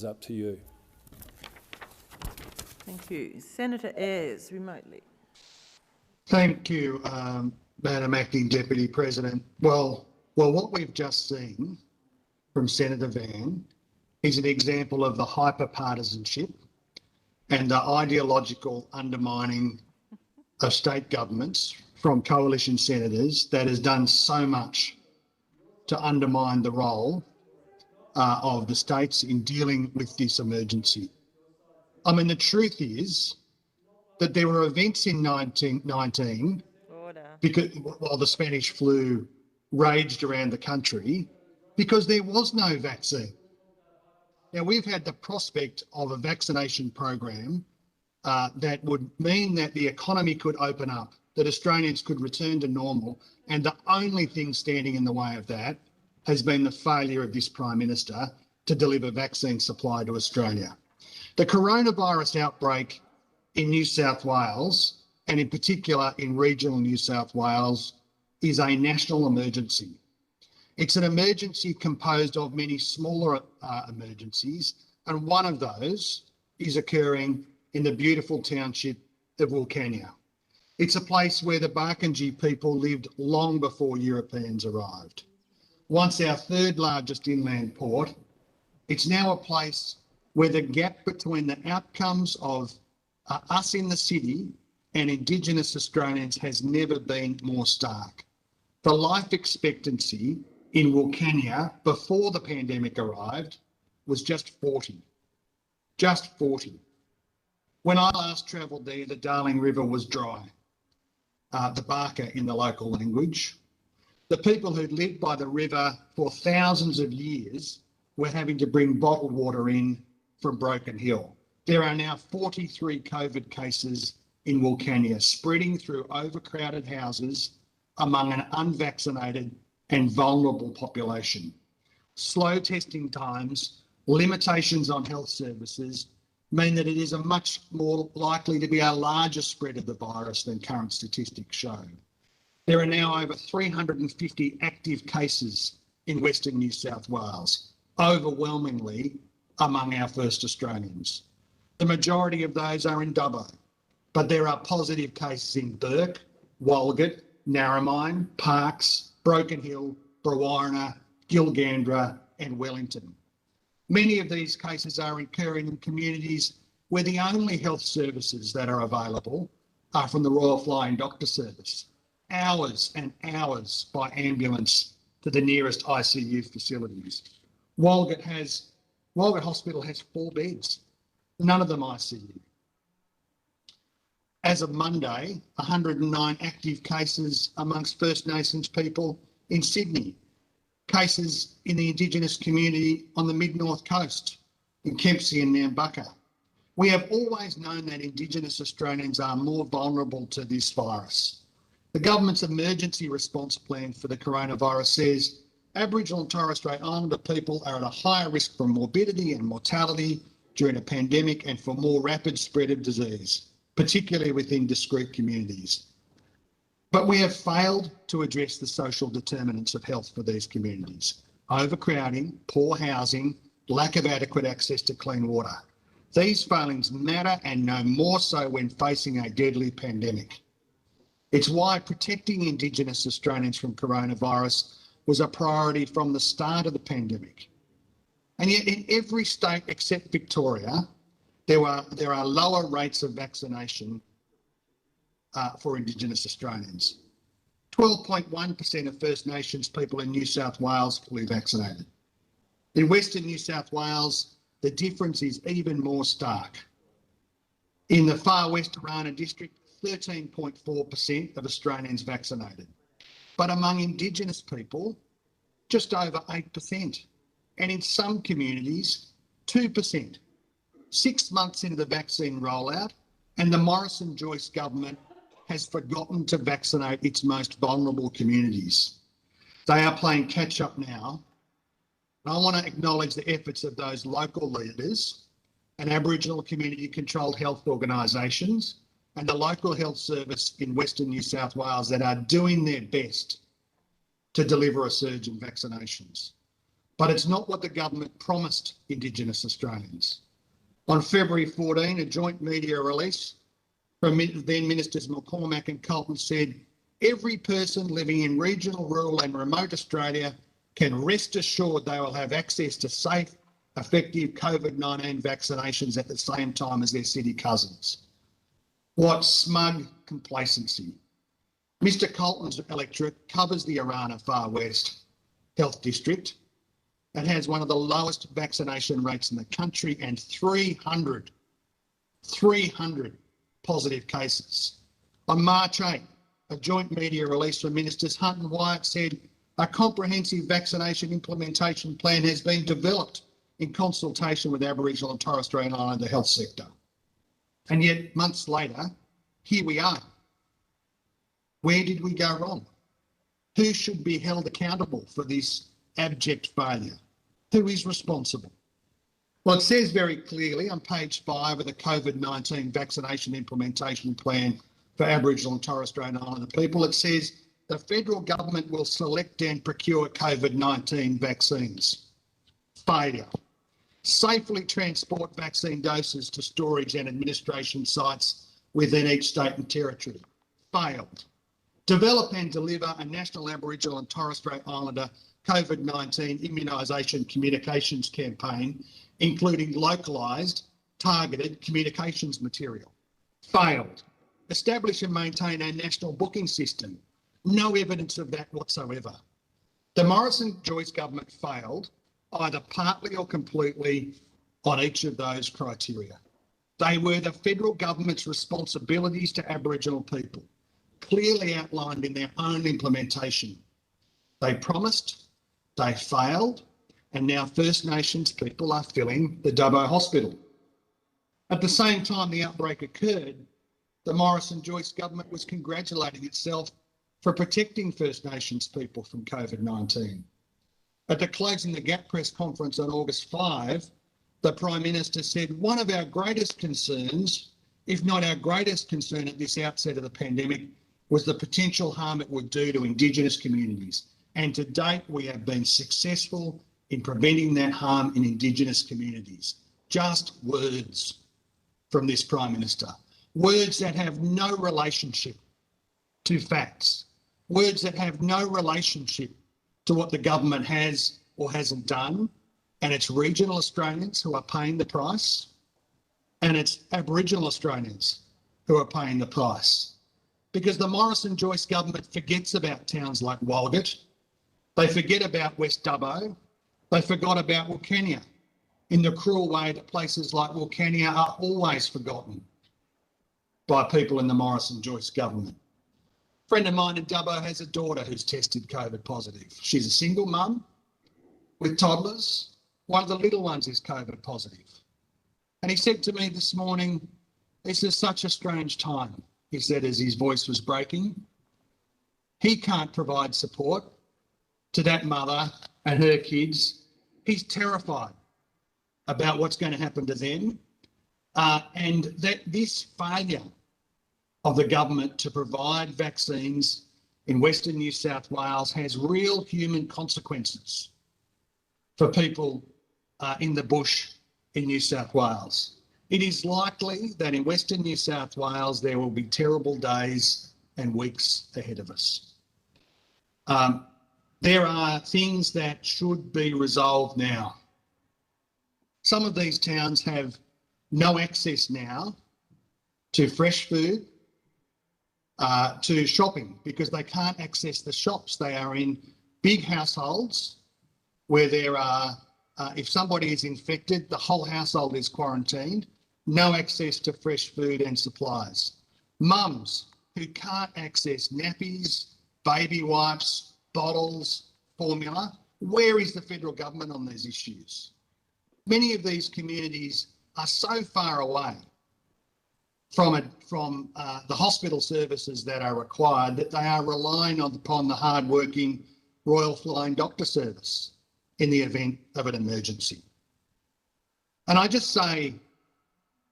It's up to you. Thank you. Senator Ayres, remotely. Thank you, Madam Acting Deputy President. Well, what we've just seen from Senator Van is an example of the hyper-partisanship and the ideological undermining of state governments from coalition senators that has done so much to undermine the role of the states in dealing with this emergency. I mean, the truth is that there were events in 1919 because while the Spanish flu raged around the country because there was no vaccine. Now, we've had the prospect of a vaccination program that would mean that the economy could open up, that Australians could return to normal, and the only thing standing in the way of that has been the failure of this Prime Minister to deliver vaccine supply to Australia. The coronavirus outbreak in New South Wales, and in particular in regional New South Wales, is a national emergency. It's an emergency composed of many smaller emergencies, and one of those is occurring in the beautiful township of Wilcannia. It's a place where the Bourke people lived long before Europeans arrived. Once our third largest inland port, it's now a place where the gap between the outcomes of us in the city and Indigenous Australians has never been more stark. The life expectancy in Wilcannia before the pandemic arrived was just 40. Just 40. When I last travelled there, the Darling River was dry, the Bourke in the local language. The people who'd lived by the river for thousands of years were having to bring bottled water in from Broken Hill. There are now 43 COVID cases in Wilcannia, spreading through overcrowded houses among an unvaccinated and vulnerable population. Slow testing times, limitations on health services mean that it is a much more likely to be a larger spread of the virus than current statistics show. There are now over 350 active cases in Western New South Wales, overwhelmingly among our first Australians. The majority of those are in Dubbo, but there are positive cases in Bourke, Walgett, Narromine, Parkes, Broken Hill, Brewarrina, Gilgandra and Wellington. Many of these cases are occurring in communities where the only health services that are available are from the Royal Flying Doctor Service. Hours and hours by ambulance to the nearest ICU facilities. Walgett Hospital has 4 beds, none of them ICU. As of Monday, 109 active cases amongst First Nations people in Sydney, cases in the Indigenous community on the mid-north coast, in Kempsey and Nambucca. We have always known that Indigenous Australians are more vulnerable to this virus. The government's emergency response plan for the coronavirus says Aboriginal and Torres Strait Islander people are at a higher risk for morbidity and mortality during a pandemic and for more rapid spread of disease, particularly within discrete communities. But we have failed to address the social determinants of health for these communities: overcrowding, poor housing, lack of adequate access to clean water. These failings matter, and no more so when facing a deadly pandemic. It's why protecting Indigenous Australians from coronavirus was a priority from the start of the pandemic. And yet in every state except Victoria, there are lower rates of vaccination for Indigenous Australians. 12.1% of First Nations people in New South Wales fully vaccinated. In Western New South Wales, the difference is even more stark. In the far west Brewarrina district, 13.4% of Australians vaccinated. But among Indigenous people, just over 8%. And in some communities, 2%. 6 months into the vaccine rollout, and the Morrison-Joyce government has forgotten to vaccinate its most vulnerable communities. They are playing catch up now. I want to acknowledge the efforts of those local leaders and Aboriginal community-controlled health organisations and the local health service in Western New South Wales that are doing their best to deliver a surge in vaccinations. but it's not what the government promised Indigenous Australians. On February 14, a joint media release from then Ministers McCormack and Colton said, every person living in regional, rural and remote Australia can rest assured they will have access to safe, effective COVID-19 vaccinations at the same time as their city cousins. What smug complacency. Mr Colton's electorate covers the Arana Far West Health District and has one of the lowest vaccination rates in the country and 300 positive cases. On March 8, a joint media release from Ministers Hunt and Wyatt said a comprehensive vaccination implementation plan has been developed in consultation with Aboriginal and Torres Strait Islander health sector. And yet, months later, here we are. Where did we go wrong? Who should be held accountable for this abject failure? Who is responsible? Well, it says very clearly on page 5 of the COVID-19 vaccination implementation plan for Aboriginal and Torres Strait Islander people, it says the federal government will select and procure COVID-19 vaccines. Failure. Safely transport vaccine doses to storage and administration sites within each state and territory. Failed. Develop and deliver a national Aboriginal and Torres Strait Islander COVID-19 immunisation communications campaign, including localised, targeted communications material. Failed. Establish and maintain a national booking system. No evidence of that whatsoever. The Morrison-Joyce government failed, either partly or completely, on each of those criteria. They were the federal government's responsibilities to Aboriginal people, clearly outlined in their own implementation. They promised, they failed, and now First Nations people are filling the Dubbo hospital. At the same time the outbreak occurred, the Morrison-Joyce government was congratulating itself for protecting First Nations people from COVID-19. At the Closing the Gap press conference on August 5, the Prime Minister said one of our greatest concerns, if not our greatest concern at this outset of the pandemic, was the potential harm it would do to Indigenous communities. And to date, we have been successful in preventing that harm in Indigenous communities. Just words from this Prime Minister. Words that have no relationship to facts. Words that have no relationship to what the government has or hasn't done. And it's regional Australians who are paying the price. And it's Aboriginal Australians who are paying the price. Because the Morrison-Joyce government forgets about towns like Walgett. They forget about West Dubbo. They forgot about Wilcannia in the cruel way that places like Wilcannia are always forgotten by people in the Morrison-Joyce government. A friend of mine in Dubbo has a daughter who's tested COVID positive. She's a single mum with toddlers. One of the little ones is COVID positive. And he said to me this morning, this is such a strange time, he said as his voice was breaking. He can't provide support to that mother and her kids. He's terrified about what's going to happen to them, and that this failure of the government to provide vaccines in Western New South Wales has real human consequences for people in the bush in New South Wales. It is likely that in Western New South Wales there will be terrible days and weeks ahead of us. There are things that should be resolved now. Some of these towns have no access now to fresh food, to shopping, because they can't access the shops. They are in big households where there are, if somebody is infected, the whole household is quarantined, no access to fresh food and supplies. Mums who can't access nappies, baby wipes, bottles, formula. Where is the federal government on these issues? Many of these communities are so far away from the hospital services that are required that they are relying upon the hard-working Royal Flying Doctor Service in the event of an emergency. And I just say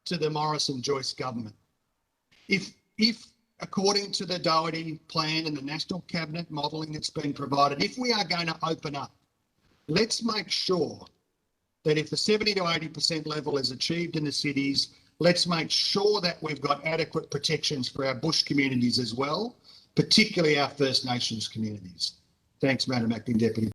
to the Morrison-Joyce government, if according to the Doherty plan and the National Cabinet modelling that's been provided, if we are going to open up let's make sure that if the 70 to 80% level is achieved in the cities, let's make sure that we've got adequate protections for our bush communities as well, particularly our First Nations communities. Thanks, Madam Acting Deputy